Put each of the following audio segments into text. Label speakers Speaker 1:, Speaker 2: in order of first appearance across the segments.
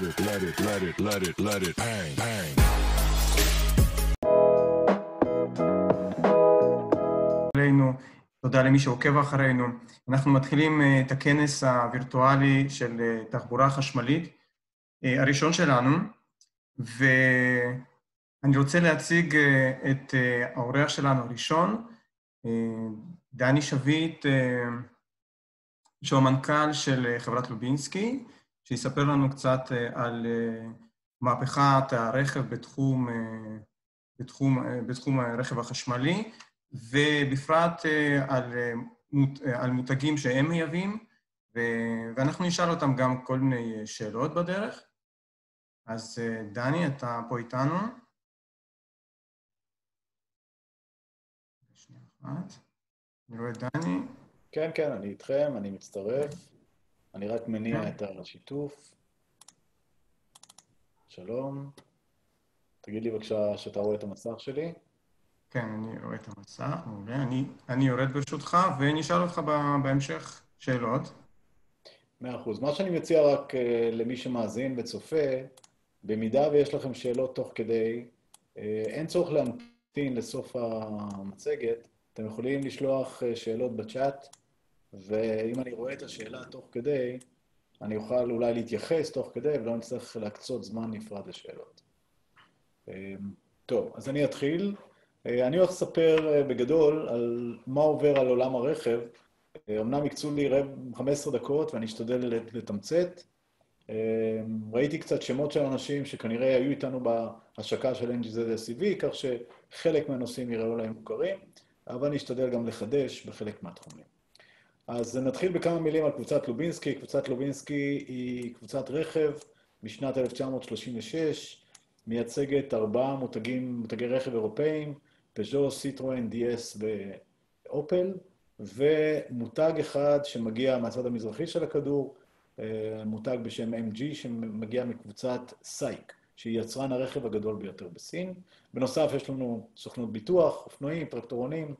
Speaker 1: let it bang, bang.
Speaker 2: תודה למי שעוקב אחרינו. אנחנו מתחילים את הכנס הווירטואלי של תחבורה חשמלית, הראשון שלנו, ואני רוצה להציג את האורח שלנו הראשון, דני שביט, שהוא המנכ"ל של חברת לובינסקי, שיספר לנו קצת על מהפכת הרכב בתחום הרכב החשמלי, ובפרט על מותגים שהם מייבאים, ואנחנו נשאל אותם גם כל מיני שאלות בדרך. אז דני, אתה פה איתנו. שנייה אחת. אני רואה דני.
Speaker 3: כן, כן, אני איתכם, אני מצטרף. אני רק מניע את השיתוף. שלום. תגיד לי בבקשה שאתה רואה את המסך שלי.
Speaker 2: כן, אני רואה את המסך, מעולה. אני יורד ברשותך, ונשאל אותך בהמשך שאלות.
Speaker 3: 100%. מה שאני מציע רק למי שמאזין וצופה, במידה ויש לכם שאלות תוך כדי, אין צורך להמתין לסוף המצגת, אתם יכולים לשלוח שאלות בצ'אט, ואם אני רואה את השאלה תוך כדי, אני אוכל אולי להתייחס תוך כדי, ולא נצטרך להקצות זמן נפרד לשאלות. טוב, אז אני אתחיל. אני הולך לספר בגדול על מה עובר על עולם הרכב. אמנם יקצו לי 15 דקות ואני אשתדל לתמצת. ראיתי קצת שמות של אנשים שכנראה היו איתנו בהשקה של NGZ-SCV, כך שחלק מהנושאים יראו להם מוכרים, אבל אני אשתדל גם לחדש בחלק מהתחומים. אז נתחיל בכמה מילים על קבוצת לובינסקי. קבוצת לובינסקי היא קבוצת רכב משנת 1936, מייצגת 4 מותגי רכב אירופאים, פז'ו, סיטרואן, DS ואופל, ומותג אחד שמגיע מהצד המזרחי של הכדור, מותג בשם MG שמגיע מקבוצת סייק, שהיא יצרן הרכב הגדול ביותר בסין. בנוסף יש לנו סוכנות ביטוח, אופנועים, טרקטורונים,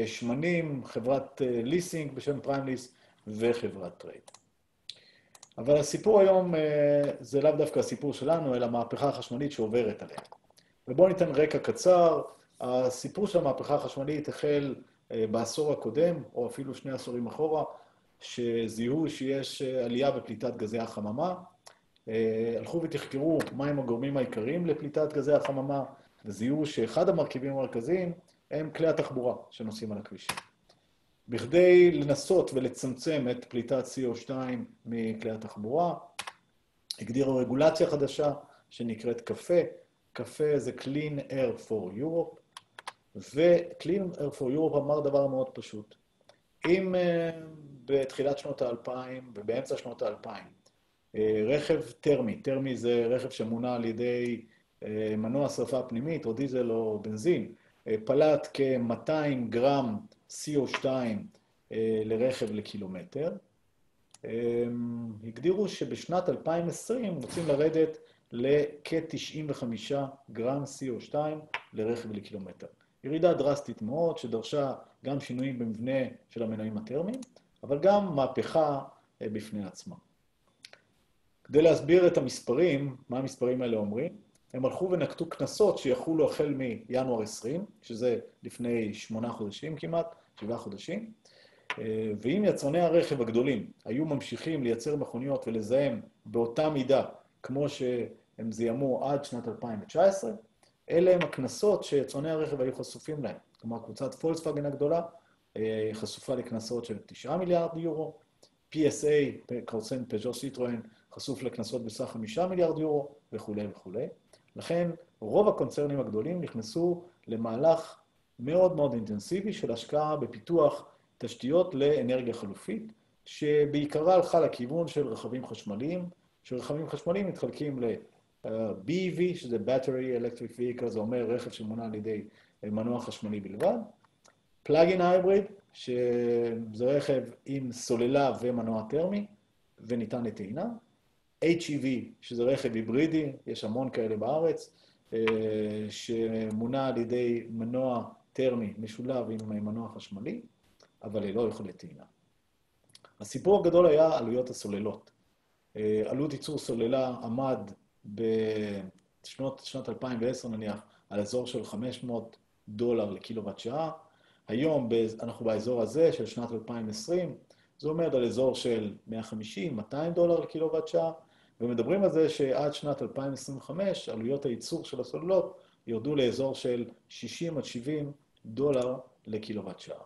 Speaker 3: שמנים, חברת ליסינג בשם פריימליס וחברת טרייד. אבל הסיפור היום זה לאו דווקא הסיפור שלנו, אלא המהפכה החשמלית שעוברת עליה. ובואו ניתן רקע קצר. הסיפור של המהפכה החשמלית החל בעשור הקודם, או אפילו 2 עשורים אחורה, שזיהו שיש עלייה בפליטת גזי החממה. הלכו ותחקרו מהם הגורמים העיקריים לפליטת גזי החממה, וזיהו שאחד המרכיבים המרכזיים הם כלי התחבורה שנוסעים על הכבישים. בכדי לנסות ולצמצם את פליטת CO2 מכלי התחבורה, הגדירו רגולציה חדשה שנקראת קפה. קפה זה Clean Air for Europe, ו-Clean Air for Europe אמר דבר מאוד פשוט. אם בתחילת שנות ה-2000 ובאמצע שנות ה-2000, רכב טרמי, טרמי זה רכב שמונע על ידי מנוע שרפה פנימית או דיזל או בנזין, פלט כ-200 גרם CO2 לרכב לקילומטר, הגדירו שבשנת 2020 רוצים לרדת לכ-95 גרם CO2 לרכב לקילומטר. ירידה דרסטית מאוד שדרשה גם שינויים במבנה של המנועים הטרמיים, אבל גם מהפכה בפני עצמה. כדי להסביר את המספרים, מה המספרים האלה אומרים, הם הלכו ונקטו כנסות שיחולו החל מינואר 20, שזה לפני 8 חודשים כמעט, 7 חודשים, ואם יצרני הרכב הגדולים היו ממשיכים לייצר מכוניות ולזהם באותה מידה כמו שהם זיהמו עד שנת 2019, אלה הם הכנסות שיצרני הרכב היו חשופים להם. כלומר, קבוצת פולקסווגן הגדולה חשופה לכנסות של 9 מיליארד יורו, PSA, קרסן פז'ו סיטרואן, חשוף לכנסות בסך 5 מיליארד יורו וכו' וכו'. לכן, רוב הקונצרנים הגדולים נכנסו למהלך מאוד מאוד אינטנסיבי של השקעה בפיתוח תשתיות לאנרגיה חלופית, שבעיקרה הלכה לכיוון של רכבים חשמליים, שרכבים חשמליים מתחלקים ל-BEV, שזה Battery Electric Vehicle, זה אומר רכב שמונע על ידי מנוע חשמלי בלבד, Plug-in Hybrid, שזה רכב עם סוללה ומנוע טרמי, וניתן לטעינה, HEV, שזה רכב היברידי, יש המון כאלה בארץ, שמונע על ידי מנוע טרמי משולב עם מנוע חשמלי, אבל ללא יכולת טעינה. הסיפור הגדול היה עלויות הסוללות. עלות ייצור סוללה עמד בשנת 2010 נניח על אזור של $500 לקילוואט שעה. היום אנחנו באזור הזה של שנת 2020, זה עומד על אזור של $150-200 לקילוואט שעה, ומדברים על זה שעד שנת 2025 עלויות הייצור של הסוללות ירדו לאזור של $60-70 לקילוואט שעה.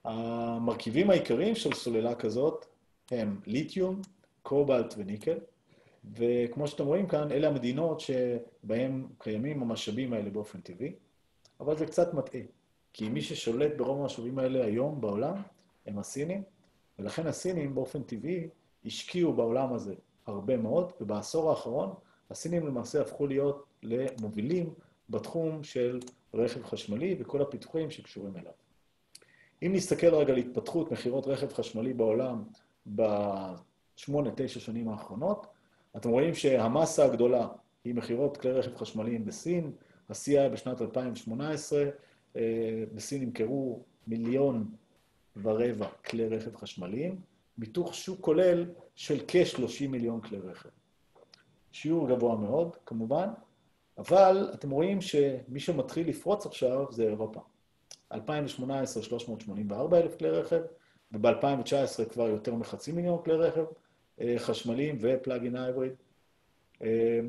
Speaker 3: המרכיבים העיקריים של סוללה כזאת הם ליתיום, קובלט וניקל, וכמו שאתם רואים כאן, אלה המדינות שבהן קיימים המשאבים האלה באופן טבעי, אבל זה קצת מטעה, כי מי ששולט ברוב המשאבים האלה היום בעולם הם הסינים, ולכן הסינים באופן טבעי השקיעו בעולם הזה הרבה מאוד, ובעשור האחרון הסינים למעשה הפכו להיות למובילים בתחום של רכב חשמלי וכל הפיתוחים שקשורים אליו. אם נסתכל רגע על התפתחות מחירות רכב חשמלי בעולם ב8-9 שנים האחרונות, אתם רואים שהמסה הגדולה היא מחירות כלי רכב חשמליים בסין. השיא היה בשנת 2018, בסין נמכרו 1.25 מיליון כלי רכב חשמליים, מתוך שוק כולל של כ-30 מיליון כלי רכב. שיעור גבוה מאוד, כמובן, אבל אתם רואים שמי שמתחיל לפרוץ עכשיו זה אירופה. 2018, 384,000 כלי רכב, וב-2019 כבר יותר מ500,000 כלי רכב חשמליים ופלאגין הייבריד.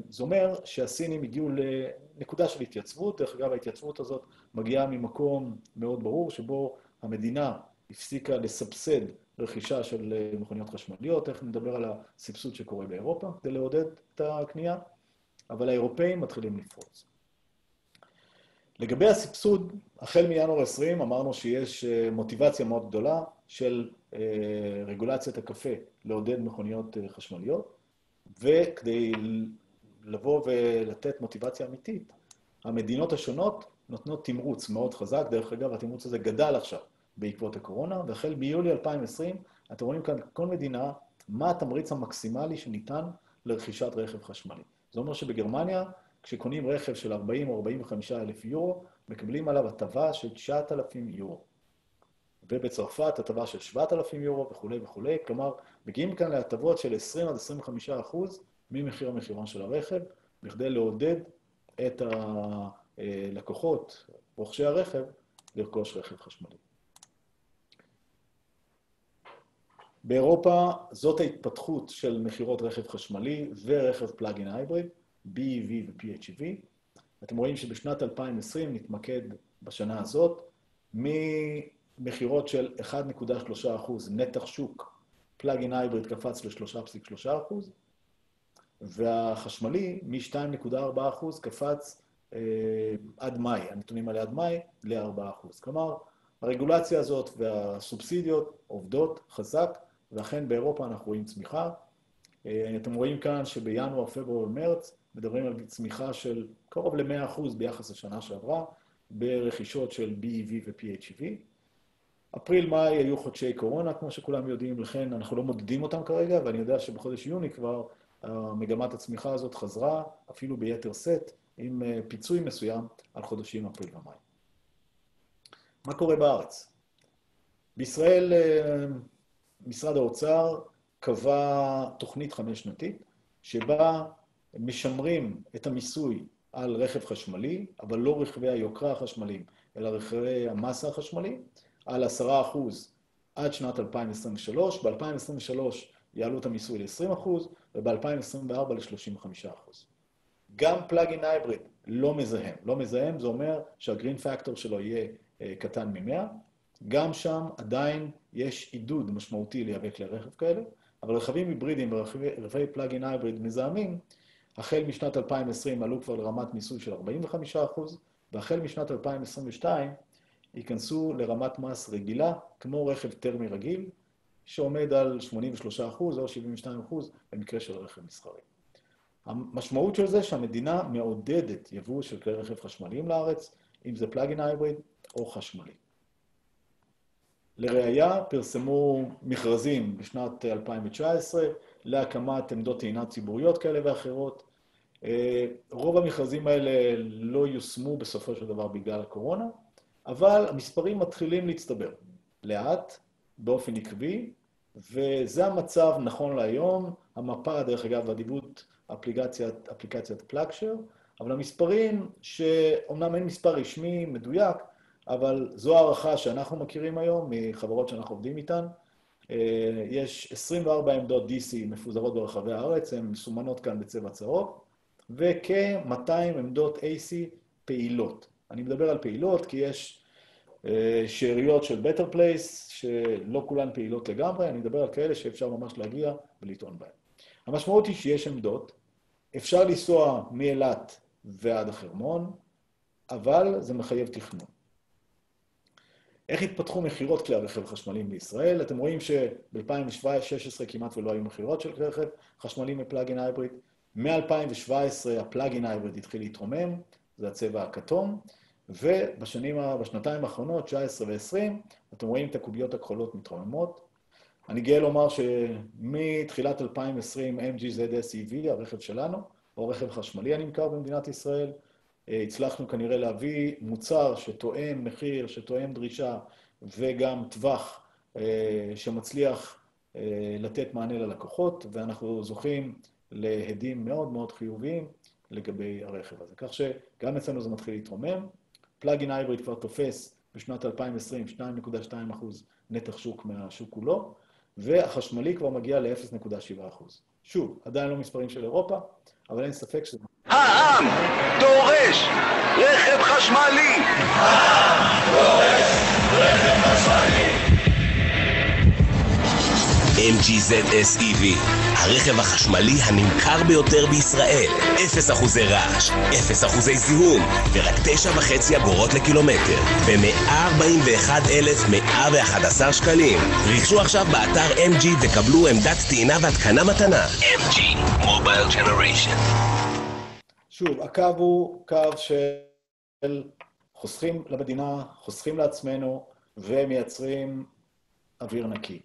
Speaker 3: זה אומר שהסינים הגיעו לנקודה של התייצבות. דרך אגב, ההתייצבות הזאת מגיעה ממקום מאוד ברור, שבו המדינה הפסיקה לסבסד רכישה של מכוניות חשמליות. איך נדבר על הסבסוד שקורה באירופה כדי לעודד את הקנייה, אבל האירופאים מתחילים לפרוץ. לגבי הסבסוד, החל מינואר 20 אמרנו שיש מוטיבציה מאוד גדולה של רגולציית הקפה לעודד מכוניות חשמליות, וכדי לבוא ולתת מוטיבציה אמיתית, המדינות השונות נותנות תמרוץ מאוד חזק. דרך אגב, התמרוץ הזה גדל עכשיו בעקבות הקורונה, והחל ביולי 2020, אתם רואים כאן כל מדינה מה התמריץ המקסימלי שניתן לרכישת רכב חשמלי. זה אומר שבגרמניה, כשקונים רכב של 40 או 45,000 יורו, מקבלים עליו הטבה של 9,000 יורו. ובצרפת הטבה של 7,000 יורו וכו' וכו'. כלומר, מגיעים כאן להטבות של 20-25% ממחיר המחירון של הרכב, בכדי לעודד את הלקוחות, רוכשי הרכב, לרכוש רכב חשמלי. באירופה זאת ההתפתחות של מחירות רכב חשמלי ורכב פלאגין הייבריד, BEV ו-PHEV. אתם רואים שבשנת 2020 נתמקד בשנה הזאת, ממחירות של 1.3% נתח שוק, פלאגין הייבריד קפץ ל-3.3%, והחשמלי מ-2.4% קפץ עד מאי, הנתונים האלה עד מאי, ל-4%. כלומר, הרגולציה הזאת והסובסידיות עובדות חזק, ואכן באירופה אנחנו רואים צמיחה. אתם רואים כאן שבינואר, פברואר ומרץ מדברים על צמיחה של קרוב ל-100% ביחס לשנה שעברה, ברכישות של BEV ו-PHEV. אפריל-מאי היו חודשי קורונה, כמו שכולם יודעים, לכן אנחנו לא מודדים אותם כרגע, ואני יודע שבחודש יוני כבר מגמת הצמיחה הזאת חזרה, אפילו ביתר סט, עם פיצוי מסוים על חודשים אפריל ומאי. מה קורה בארץ? בישראל משרד האוצר קבע תוכנית 5-שנתית, שבה משמרים את המיסוי על רכב חשמלי, אבל לא רכבי היוקרה החשמליים, אלא רכבי המסה החשמליים, על 10% עד שנת 2023. ב-2023 יעלו את המיסוי ל-20%, וב-2024 ל-35%. גם פלאגין הייבריד לא מזהם. לא מזהם, זה אומר שהגרין פקטור שלו יהיה קטן מ-100. גם שם עדיין יש עידוד משמעותי לייבא כלי רכב כאלה, אבל רכבים היברידיים ורכבי פלאגין הייבריד מזהמים, החל משנת 2020 עלו כבר לרמת מיסוי של 45%, והחל משנת 2022 ייכנסו לרמת מס רגילה, כמו רכב טרמי רגיל, שעומד על 83% או 72% במקרה של רכב מסחרי. המשמעות של זה שהמדינה מעודדת יבוא של כלי רכב חשמליים לארץ, אם זה פלאגין הייבריד או חשמלי. לראיה, פרסמו מכרזים בשנת 2019 להקמת עמדות טעינה ציבוריות כאלה ואחרות. רוב המכרזים האלה לא יושמו בסופו של דבר בגלל הקורונה, אבל המספרים מתחילים להצטבר לאט, באופן עקבי, וזה המצב נכון להיום. המפה, דרך אגב, הדיבוד אפליקציית פלאקשר, אבל המספרים שאומנם אין מספר רשמי מדויק, אבל זו הערכה שאנחנו מכירים היום מחברות שאנחנו עובדים איתן. יש 24 עמדות DC מפוזרות ברחבי הארץ, הן מסומנות כאן בצבע צהוב, וכ-200 עמדות AC פעילות. אני מדבר על פעילות כי יש שאריות של Better Place, שלא כולן פעילות לגמרי, אני מדבר על כאלה שאפשר ממש להגיע ולטעון בהן. המשמעות היא שיש עמדות, אפשר לנסוע מאילת ועד החרמון, אבל זה מחייב תכנון. איך התפתחו מחירות כלי הרכב חשמליים בישראל? אתם רואים שב-2016 כמעט ולא היו מחירות של כלי רכב חשמליים מפלאגין הייבריד. מ-2017 הפלאגין הייבריד התחיל להתרומם, זה הצבע הכתום, ובשנתיים האחרונות, 19 ו-20, אתם רואים את הקוביות הכחולות מתרוממות. אני גאה לומר שמתחילת 2020 MG ZS EV, הרכב שלנו, או רכב חשמלי הנמכר במדינת ישראל, הצלחנו כנראה להביא מוצר שתואם מחיר, שתואם דרישה, וגם טווח שמצליח לתת מענה ללקוחות, ואנחנו זוכים להדים מאוד מאוד חיוביים לגבי הרכב הזה. כך שגם אצלנו זה מתחיל להתרומם. פלאגין הייבריד כבר תופס בשנת 2020 2.2% נתח שוק מהשוק כולו, והחשמלי כבר מגיע ל-0.7%. שוב, עדיין לא מספרים של אירופה, אבל אין ספק שזה...
Speaker 4: העם דורש רכב חשמלי! העם דורש רכב חשמלי!
Speaker 5: MG ZS EV, הרכב החשמלי הנמכר ביותר בישראל. 0% רעש, 0% זיהום, ורק 9.5 אגורות לקילומטר. ב-141,111 שקלים. רכשו עכשיו באתר MG וקבלו עמדת טעינה והתקנה מתנה. MG Mobile Generation.
Speaker 3: שוב, הקו הוא קו של חוסכים למדינה, חוסכים לעצמנו ומייצרים אוויר נקי.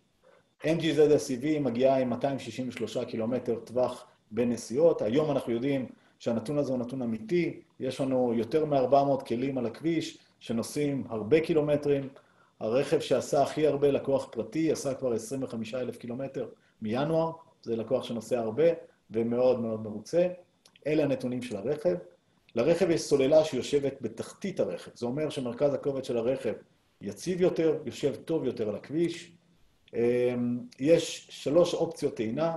Speaker 3: MG ZS EV מגיעה עם 263 קילומטר טווח בין נסיעות. היום אנחנו יודעים שהנתון הזה הוא נתון אמיתי. יש לנו יותר מ-400 כלים על הכביש שנוסעים הרבה קילומטרים. הרכב שעשה הכי הרבה, לקוח פרטי, עשה כבר 25,000 קילומטר מינואר. זה לקוח שנוסע הרבה ומאוד מאוד מרוצה. אלה הנתונים של הרכב. לרכב יש סוללה שיושבת בתחתית הרכב. זה אומר שמרכז הכובד של הרכב יציב יותר, יושב טוב יותר על הכביש. יש 3 אופציות טעינה,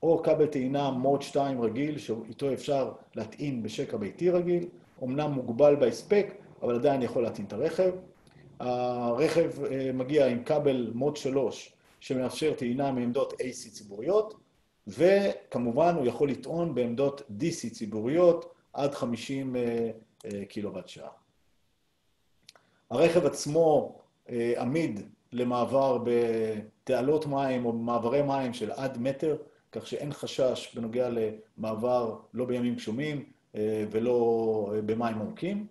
Speaker 3: או כבל טעינה מוד 2 רגיל, שאיתו אפשר להטעין בשקע ביתי רגיל, אמנם מוגבל בהספק, אבל עדיין יכול להטעין את הרכב. הרכב מגיע עם כבל מוד 3, שמאפשר טעינה מעמדות AC ציבוריות, וכמובן הוא יכול לטעון בעמדות DC ציבוריות עד 50 קילוואט שעה. הרכב עצמו עמיד למעבר בתעלות מים או במעברי מים של עד מטר, כך שאין חשש בנוגע למעבר לא בימים גשומים ולא במים עמוקים.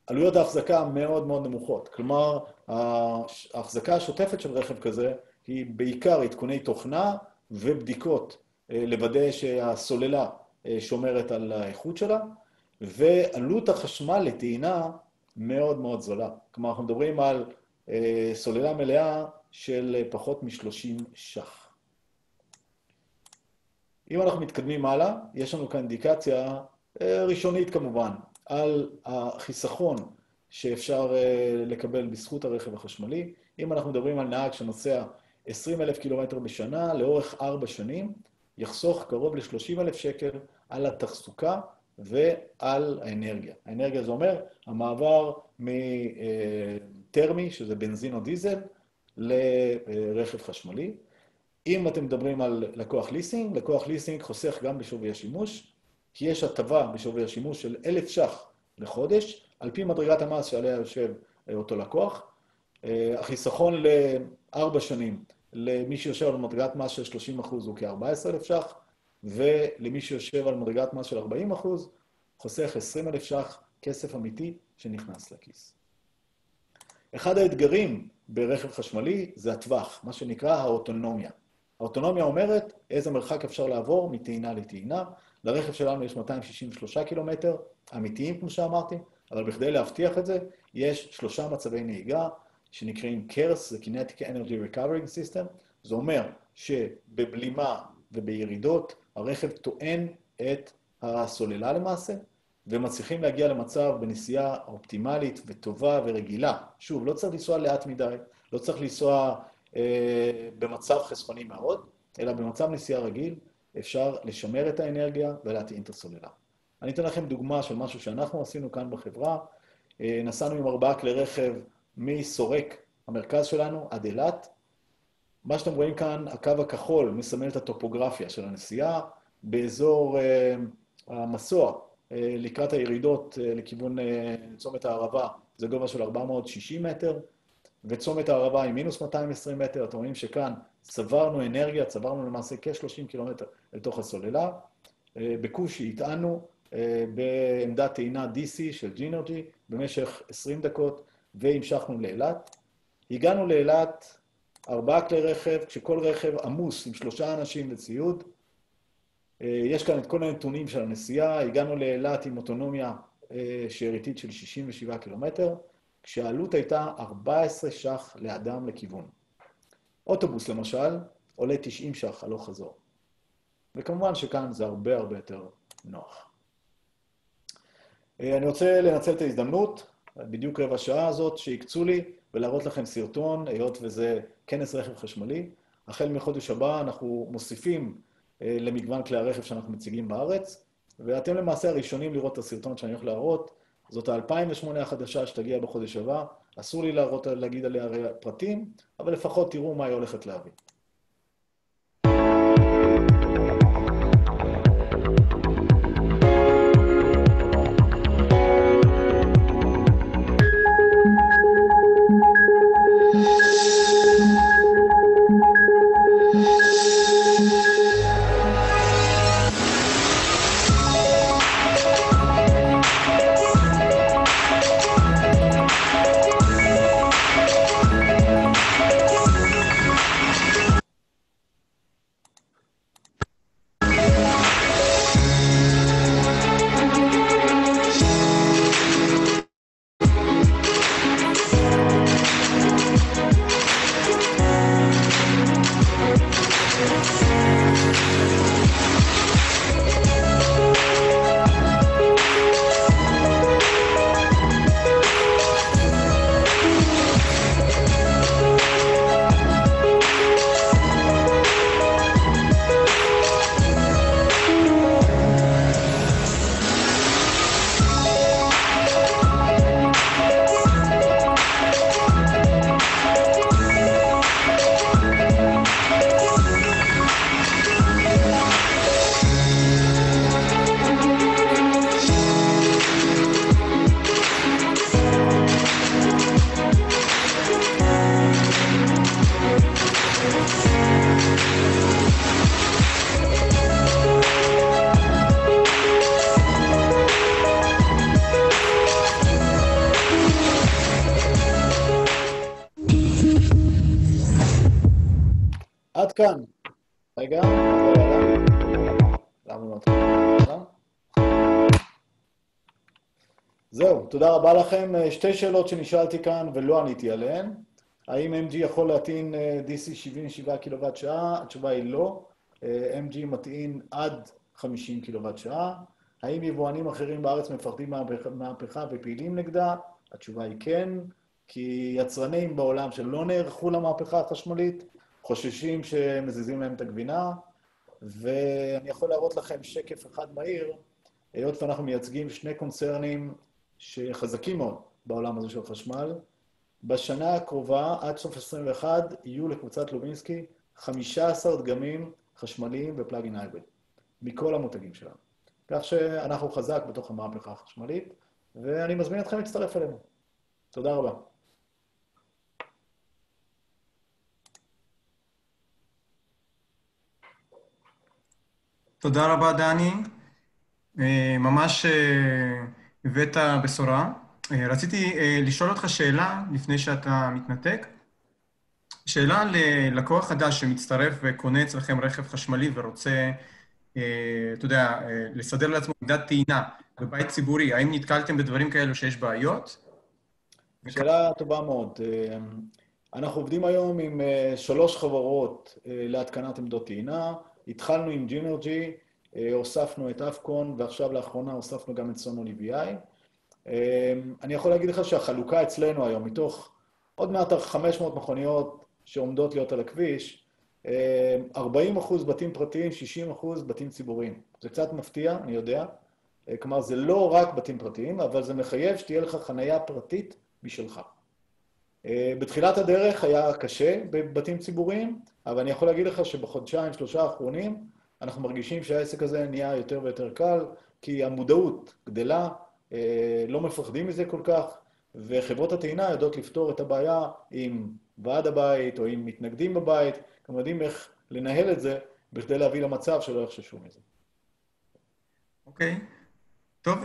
Speaker 3: עלויות ההחזקה מאוד מאוד נמוכות, כלומר ההחזקה השוטפת של רכב כזה היא בעיקר עדכוני תוכנה ובדיקות לוודא שהסוללה שומרת על האיכות שלה, ועלות החשמל לטעינה מאוד מאוד זולה. כלומר אנחנו מדברים על סוללה מלאה של פחות מ-30 ש"ח. אם אנחנו מתקדמים הלאה, יש לנו כאן אינדיקציה ראשונית כמובן, על החיסכון שאפשר לקבל בזכות הרכב החשמלי. אם אנחנו מדברים על נהג שנוסע 20,000 קילומטר בשנה לאורך 4 שנים, יחסוך קרוב ל-30,000 שקל על התחזוקה ועל האנרגיה. האנרגיה זה אומר המעבר מטרמי, שזה בנזין או דיזל, לרכב חשמלי. אם אתם מדברים על לקוח ליסינג, לקוח ליסינג חוסך גם בשווי השימוש, כי יש הטבה בשווי השימוש של 1,000 ש"ח לחודש, על פי מדרגת המס שעליה יושב אותו לקוח. החיסכון ל4 שנים, למי שיושב על מדרגת מס של 30% הוא כ-14,000 ש"ח, ולמי שיושב על מדרגת מס של 40%, חוסך 20,000 ש"ח כסף אמיתי שנכנס לכיס. אחד האתגרים ברכב חשמלי זה הטווח, מה שנקרא האוטונומיה. האוטונומיה אומרת איזה מרחק אפשר לעבור מטעינה לטעינה. לרכב שלנו יש 263 קילומטר, אמיתיים כמו שאמרתי, אבל בכדי להבטיח את זה, יש 3 מצבי נהיגה שנקראים CARES, זה Kinetic Energy Recovery System. זה אומר שבבלימה ובירידות, הרכב טוען את הסוללה למעשה, ומצליחים להגיע למצב בנסיעה אופטימלית וטובה ורגילה. שוב, לא צריך לנסוע לאט מדי, לא צריך לנסוע במצב חסכוני מאוד, אלא במצב נסיעה רגיל אפשר לשמר את האנרגיה ולהטעין את הסוללה. אני אתן לכם דוגמה של משהו שאנחנו עשינו כאן בחברה. נסענו עם 4 כלי רכב מסורק, המרכז שלנו, עד אילת. מה שאתם רואים כאן, הקו הכחול מסמל את הטופוגרפיה של הנסיעה, באזור המסוע, לקראת הירידות לכיוון צומת הערבה, זה גובה של 460 מטר, וצומת הערבה היא מינוס 220 מטר. אתם רואים שכאן צברנו אנרגיה, צברנו למעשה כ-30 קילומטר לתוך הסוללה. בקושי הטענו בעמדת טעינה DC של ג'ינרג'י במשך 20 דקות, והמשכנו לאילת. הגענו לאילת 4 כלי רכב, כשכל רכב עמוס עם 3 אנשים וציוד. יש כאן את כל הנתונים של הנסיעה. הגענו לאילת עם אוטונומיה שאריתית של 67 קילומטר, כשהעלות הייתה 14 ש"ח לאדם לכיוון. אוטובוס למשל עולה 90 ש"ח הלוך חזור. וכמובן שכאן זה הרבה יותר נוח. אני רוצה לנצל את ההזדמנות, בדיוק רבע שעה הזאת שהקצו לי, ולהראות לכם סרטון, היות וזה כנס רכב חשמלי. החל מחודש הבא אנחנו מוסיפים למגוון כלי הרכב שאנחנו מציגים בארץ, ואתם למעשה הראשונים לראות את הסרטון שאני הולך להראות. זאת ה-2008 החדשה שתגיע בחודש הבא. אסור לי להגיד עליה פרטים, אבל לפחות תראו מה היא הולכת להביא. עד כאן. רגע, למה לא נתחיל? זהו, תודה רבה לכם. 2 שאלות שנשאלתי כאן ולא עניתי עליהן. האם MG יכול להטעין DC 77 קילוואט שעה? התשובה היא לא. MG מטעין עד 50 קילוואט שעה. האם יבואנים אחרים בארץ מפחדים מהפכה ופעילים נגדה? התשובה היא כן, כי יצרנים בעולם שלא נערכו למהפכה החשמלית, חוששים שמזיזים להם את הגבינה, ואני יכול להראות לכם שקף אחד מהיר, היות ואנחנו מייצגים 2 קונצרנים שחזקים מאוד בעולם הזה של חשמל. בשנה הקרובה, עד סוף 21, יהיו לקבוצת לובינסקי 15 דגמים חשמליים ופלאגין הייבריד, מכל המותגים שלנו. כך שאנחנו חזק בתוך המהפכה החשמלית, ואני מזמין אתכם להצטרף אלינו. תודה רבה.
Speaker 2: תודה רבה, דני. ממש הבאת בשורה. רציתי לשאול אותך שאלה לפני שאתה מתנתק. שאלה ללקוח חדש שמצטרף וקונה אצלכם רכב חשמלי ורוצה, אתה יודע, לסדר לעצמו עמדת טעינה בבית ציבורי. האם נתקלתם בדברים כאלו שיש בעיות?
Speaker 3: שאלה טובה מאוד. אנחנו עובדים היום עם 3 חברות להתקנת עמדות טעינה. התחלנו עם ג'ינרג'י, הוספנו את אפקון, ועכשיו לאחרונה הוספנו גם את סונולי VI. אני יכול להגיד לך שהחלוקה אצלנו היום, מתוך עוד מעט 500 מכוניות שעומדות להיות על הכביש, 40% בתים פרטיים, 60% בתים ציבוריים. זה קצת מפתיע, אני יודע. כלומר, זה לא רק בתים פרטיים, אבל זה מחייב שתהיה לך חנייה פרטית בשבילך. בתחילת הדרך היה קשה בבתים ציבוריים, אבל אני יכול להגיד לך שבחודשיים, 3 האחרונים, אנחנו מרגישים שהעסק הזה נהיה יותר ויותר קל, כי המודעות גדלה, לא מפחדים מזה כל כך, וחברות הטעינה יודעות לפתור את הבעיה עם ועד הבית או עם מתנגדים בבית, הם יודעים איך לנהל את זה בכדי להביא למצב שלא יחששו מזה.
Speaker 2: אוקיי. טוב,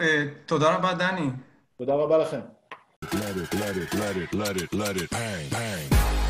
Speaker 2: תודה רבה, דני.
Speaker 3: תודה רבה לכם.
Speaker 1: Let it, bang, bang.